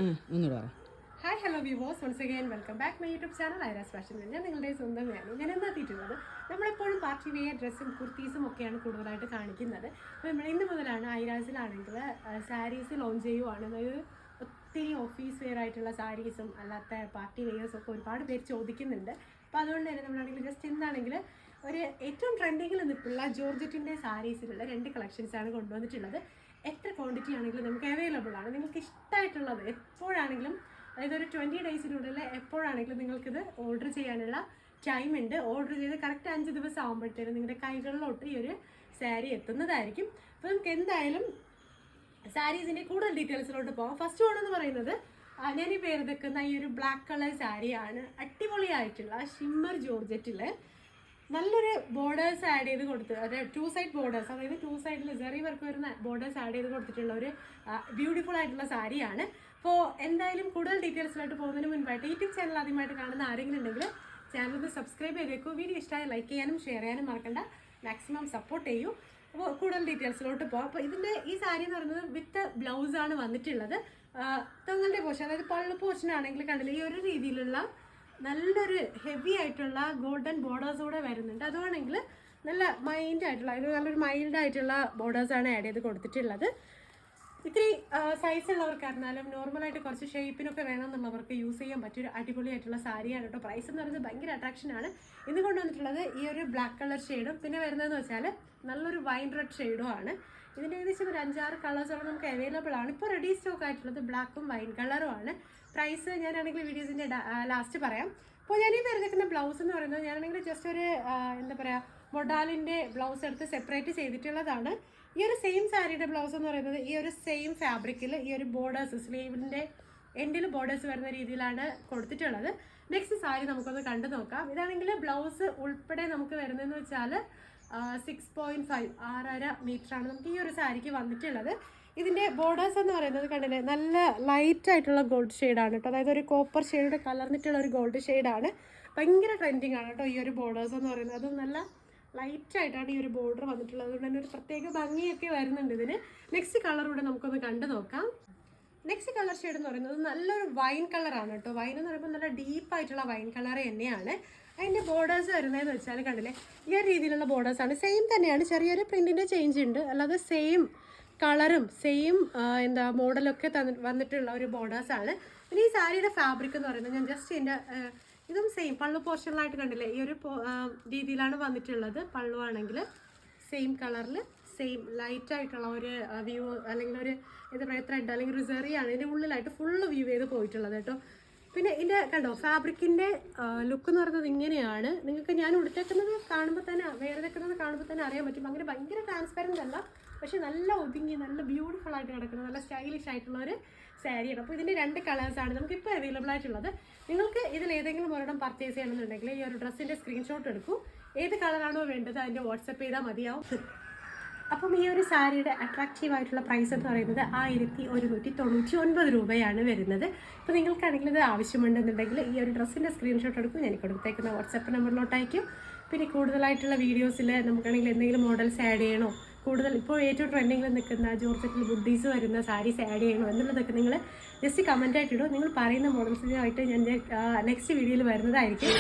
Hi hello viewers, once again welcome back my YouTube channel Airas fashion. ഞാൻ നിങ്ങളുടെ സ്വന്തം വേണം. ഞാൻ എന്നെത്തിയിട്ടുള്ളത് നമ്മളെപ്പോഴും പാർട്ടി വെയർ ഡ്രസ്സും കുർത്തീസും ഒക്കെയാണ് കൂടുതലായിട്ട് കാണിക്കുന്നത്. അപ്പോൾ നമ്മൾ ഇന്ന് മുതലാണ് ഐരാസിലാണെങ്കിൽ സാരീസ് ലോഞ്ച് ചെയ്യുവാണ്. അതായത് ഒത്തിരി ഓഫീസ് വെയർ ആയിട്ടുള്ള സാരീസും അല്ലാത്ത പാർട്ടി വെയേഴ്സും ഒക്കെ ഒരുപാട് പേര് ചോദിക്കുന്നുണ്ട്. അപ്പോൾ അതുകൊണ്ട് തന്നെ നമ്മളാണെങ്കിൽ ജസ്റ്റ് എന്താണെങ്കിൽ ഒരു ഏറ്റവും ട്രെൻഡിങ്ങിൽ നിൽപ്പുള്ള ജോർജറ്റിൻ്റെ സാരീസിലുള്ള 2 കളക്ഷൻസാണ് കൊണ്ടുവന്നിട്ടുള്ളത്. എത്ര ക്വാണ്ടിറ്റി ആണെങ്കിലും നമുക്ക് അവൈലബിൾ ആണ്. നിങ്ങൾക്ക് ഇഷ്ടമായിട്ടുള്ളത് എപ്പോഴാണെങ്കിലും, അതായത് ഒരു 20 ഡേയ്സിനുള്ളിൽ എപ്പോഴാണെങ്കിലും നിങ്ങൾക്കിത് ഓർഡർ ചെയ്യാനുള്ള ടൈം ഉണ്ട്. ഓർഡർ ചെയ്ത് കറക്റ്റ് 5 ദിവസം ആകുമ്പോഴത്തേനും നിങ്ങളുടെ കൈകളിലോട്ട് ഈ ഒരു സാരി എത്തുന്നതായിരിക്കും. അപ്പോൾ നമുക്ക് എന്തായാലും സാരീസിൻ്റെ കൂടുതൽ ഡീറ്റെയിൽസിലോട്ട് പോകാം. ഫസ്റ്റ് ഓണെന്ന് പറയുന്നത് ഞാൻ ഈ പേര് വെക്കുന്ന ഈ ഒരു ബ്ലാക്ക് കളർ സാരിയാണ്. അടിപൊളിയായിട്ടുള്ള ഷിമ്മർ ജോർജറ്റിൽ നല്ലൊരു ബോർഡേഴ്സ് ആഡ് ചെയ്ത് കൊടുത്ത്, അതായത് 2 സൈഡ് ബോർഡേഴ്സ്, അതായത് 2 സൈഡിൽ സെറി വർക്ക് വരുന്ന ബോർഡേഴ്സ് ആഡ് ചെയ്ത് കൊടുത്തിട്ടുള്ള ഒരു ബ്യൂട്ടിഫുൾ ആയിട്ടുള്ള സാരിയാണ്. അപ്പോൾ എന്തായാലും കൂടുതൽ ഡീറ്റെയിൽസിലോട്ട് പോകുന്നതിന് മുൻപായിട്ട് യൂട്യൂബ് ചാനൽ ആദ്യമായിട്ട് കാണുന്ന ആരെങ്കിലും ഉണ്ടെങ്കിൽ ചാനൽ സബ്സ്ക്രൈബ് ചെയ്തേക്കൂ. വീഡിയോ ഇഷ്ടമായി ലൈക്ക് ചെയ്യാനും ഷെയർ ചെയ്യാനും മറക്കണ്ട. മാക്സിമം സപ്പോർട്ട് ചെയ്യൂ. അപ്പോൾ കൂടുതൽ ഡീറ്റെയിൽസിലോട്ട് പോകാം. അപ്പോൾ ഇതിൻ്റെ ഈ സാരി എന്ന് പറയുന്നത് വിത്ത് ബ്ലൗസാണ് വന്നിട്ടുള്ളത്. തങ്ങളുടെ പോർഷൻ, അതായത് പള്ളു പോർഷൻ ആണെങ്കിൽ കണ്ടില്ല, ഈ ഒരു രീതിയിലുള്ള നല്ലൊരു ഹെവി ആയിട്ടുള്ള ഗോൾഡൻ ബോർഡേഴ്സ് കൂടെ വരുന്നുണ്ട്. അതുവാണെങ്കിൽ നല്ല മൈൽഡായിട്ടുള്ള, അതായത് നല്ലൊരു മൈൽഡായിട്ടുള്ള ബോർഡേഴ്സാണ് ആഡ് ചെയ്ത് കൊടുത്തിട്ടുള്ളത്. ഇത്തിരി സൈസുള്ളവർക്കായിരുന്നാലും നോർമലായിട്ട് കുറച്ച് ഷേപ്പിനൊക്കെ വേണമെന്നുള്ളവർക്ക് യൂസ് ചെയ്യാൻ പറ്റിയൊരു അടിപൊളിയായിട്ടുള്ള സാരിയാണ് കേട്ടോ. പ്രൈസ് എന്ന് പറയുന്നത് ഭയങ്കര അട്രാക്ഷനാണ്. ഇന്ന് കൊണ്ടുവന്നിട്ടുള്ളത് ഈ ഒരു ബ്ലാക്ക് കളർ ഷെയ്ഡും പിന്നെ വരുന്നതെന്ന് വെച്ചാൽ നല്ലൊരു വൈൻ റെഡ് ഷെയ്ഡും ആണ്. ഇതിൻ്റെ ഏകദേശം ഒരു 5-6 കളേഴ്സോളം നമുക്ക് അവൈലബിൾ ആണ്. ഇപ്പോൾ റെഡി സ്റ്റോക്ക് ആയിട്ടുള്ളത് ബ്ലാക്കും വൈൻ കളറും ആണ്. പ്രൈസ് ഞാനാണെങ്കിൽ വീഡിയോസിൻ്റെ ലാസ്റ്റ് പറയാം. അപ്പോൾ ഞാൻ ഈ വരുന്ന ബ്ലൗസ് എന്ന് പറയുന്നത് ഞാനാണെങ്കിൽ ജസ്റ്റ് ഒരു എന്താ പറയുക, മൊഡാലിൻ്റെ ബ്ലൗസ് എടുത്ത് സെപ്പറേറ്റ് ചെയ്തിട്ടുള്ളതാണ്. ഈ ഒരു സെയിം സാരിയുടെ ബ്ലൗസ് എന്ന് പറയുന്നത് ഈ ഒരു സെയിം ഫാബ്രിക്കിൽ ഈ ഒരു ബോർഡേഴ്സ്, സ്ലീവിൻ്റെ എൻഡിൽ ബോർഡേഴ്സ് വരുന്ന രീതിയിലാണ് കൊടുത്തിട്ടുള്ളത്. നെക്സ്റ്റ് സാരി നമുക്കൊന്ന് കണ്ടു നോക്കാം. ഇതാണെങ്കിൽ ബ്ലൗസ് ഉൾപ്പെടെ നമുക്ക് വരുന്നതെന്ന് വെച്ചാൽ 6.5 6.5 മീറ്ററാണ് നമുക്ക് ഈ ഒരു സാരിക്ക് വന്നിട്ടുള്ളത്. ഇതിൻ്റെ ബോർഡേഴ്സ് എന്ന് പറയുന്നത് കണ്ടില്ലേ, നല്ല ലൈറ്റ് ആയിട്ടുള്ള ഗോൾഡ് ഷെയ്ഡാണ് കേട്ടോ. അതായത് ഒരു കോപ്പർ ഷെയ്ഡ് കലർന്നിട്ടുള്ള ഒരു ഗോൾഡ് ഷെയ്ഡാണ്. ഭയങ്കര ട്രെൻഡിങ് ആണ് കേട്ടോ ഈ ഒരു ബോർഡേഴ്സ് എന്ന് പറയുന്നത്. അതും നല്ല ലൈറ്റ് ആയിട്ടാണ് ഈ ഒരു ബോർഡർ വന്നിട്ടുള്ളത്. അതുകൊണ്ട് തന്നെ ഒരു പ്രത്യേക ഭംഗിയൊക്കെ വരുന്നുണ്ട് ഇതിന്. നെക്സ്റ്റ് കളർ കൂടെ നമുക്കൊന്ന് കണ്ടു നോക്കാം. നെക്സ്റ്റ് കളർ ഷെയ്ഡ് എന്ന് പറയുന്നത് നല്ലൊരു വൈൻ കളറാണ് കേട്ടോ. വൈൻ എന്ന് പറയുമ്പോൾ നല്ല ഡീപ്പായിട്ടുള്ള വൈൻ കളർ തന്നെയാണ്. അതിൻ്റെ ബോർഡേഴ്സ് വരുന്നതെന്ന് വെച്ചാൽ കണ്ടില്ലേ, ഈ ഒരു രീതിയിലുള്ള ബോർഡേഴ്സാണ്. സെയിം തന്നെയാണ്, ചെറിയൊരു പ്രിൻറ്റിൻ്റെ ചേഞ്ച് ഉണ്ട്, അല്ലാതെ സെയിം കളറും സെയിം എന്താ മോഡലൊക്കെ വന്നിട്ടുള്ള ഒരു ബോർഡേഴ്സാണ്. പിന്നെ ഈ സാരിയുടെ ഫാബ്രിക് എന്ന് പറയുന്നത് ഞാൻ ജസ്റ്റ് ഇതിൻ്റെ ഇതും സെയിം പള്ളു പോർഷനിലായിട്ട് കണ്ടില്ലേ, ഈ ഒരു രീതിയിലാണ് വന്നിട്ടുള്ളത്. പള്ളു ആണെങ്കിൽ സെയിം കളറിൽ സെയിം ലൈറ്റ് ആയിട്ടുള്ള ഒരു വ്യൂ, അല്ലെങ്കിൽ ഒരു എന്താ പറയുക ത്രെഡ് അല്ലെങ്കിൽ ഒരു സെറിയാണ് ഇതിൻ്റെ ഉള്ളിലായിട്ട് ഫുള്ള് വ്യൂ ചെയ്ത് പോയിട്ടുള്ളത് കേട്ടോ. പിന്നെ ഇതിൻ്റെ കണ്ടോ ഫാബ്രിക്കിൻ്റെ ലുക്ക് എന്ന് പറയുന്നത് ഇങ്ങനെയാണ്. നിങ്ങൾക്ക് ഞാൻ ഉടുത്തേക്കുന്നത് കാണുമ്പോൾ തന്നെ, വേറെ വെക്കുന്നത് കാണുമ്പോൾ തന്നെ അറിയാൻ പറ്റും. അങ്ങനെ ഭയങ്കര ട്രാൻസ്പെറൻ്റ് അല്ല, പക്ഷെ നല്ല ഒതുങ്ങി നല്ല ബ്യൂട്ടിഫുൾ ആയിട്ട് കിടക്കുന്നത് നല്ല സ്റ്റൈലിഷ് ആയിട്ടുള്ള ഒരു സാരിയാണ്. അപ്പോൾ ഇതിൻ്റെ 2 കളേഴ്സാണ് നമുക്കിപ്പോൾ അവൈലബിൾ ആയിട്ടുള്ളത്. നിങ്ങൾക്ക് ഇതിൽ ഏതെങ്കിലും ഒരെണ്ണം പർച്ചേസ് ചെയ്യണമെന്നുണ്ടെങ്കിൽ ഈ ഒരു ഡ്രസ്സിൻ്റെ സ്ക്രീൻഷോട്ട് എടുക്കൂ. ഏത് കളറാണോ വേണ്ടത് അതിൻ്റെ വാട്സപ്പ് ചെയ്താൽ മതിയാവും. അപ്പം ഈ ഒരു സാരിയുടെ അട്രാക്റ്റീവ് ആയിട്ടുള്ള പ്രൈസ് എന്ന് പറയുന്നത് 1199 രൂപയാണ് വരുന്നത്. അപ്പോൾ നിങ്ങൾക്കാണെങ്കിൽ ഇത് ആവശ്യമുണ്ടെന്നുണ്ടെങ്കിൽ ഈ ഒരു ഡ്രസ്സിൻ്റെ സ്ക്രീൻഷോട്ട് എടുക്കും, ഞാൻ കൊടുത്തേക്കുന്ന വാട്സപ്പ് നമ്പറിലോട്ട് അയക്കും. പിന്നെ കൂടുതലായിട്ടുള്ള വീഡിയോസിൽ നമുക്കാണെങ്കിൽ എന്തെങ്കിലും മോഡൽസ് ആഡ് ചെയ്യണോ, കൂടുതൽ ഇപ്പോൾ ഏറ്റവും ട്രെൻഡിങ്ങിൽ നിൽക്കുന്ന ജോർജറ്റിൽ ബുദ്ധീസ് വരുന്ന സാരീസ് ആഡ് ചെയ്യണോ എന്നുള്ളതൊക്കെ നിങ്ങൾ ജസ്റ്റ് കമൻറ്റായിട്ട് ഇടും. നിങ്ങൾ പറയുന്ന മോഡൽസിനായിട്ട് ഞാൻ നെക്സ്റ്റ് വീഡിയോയിൽ വരുന്നതായിരിക്കും.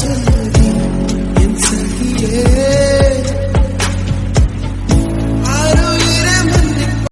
சொல்லி என் சகியே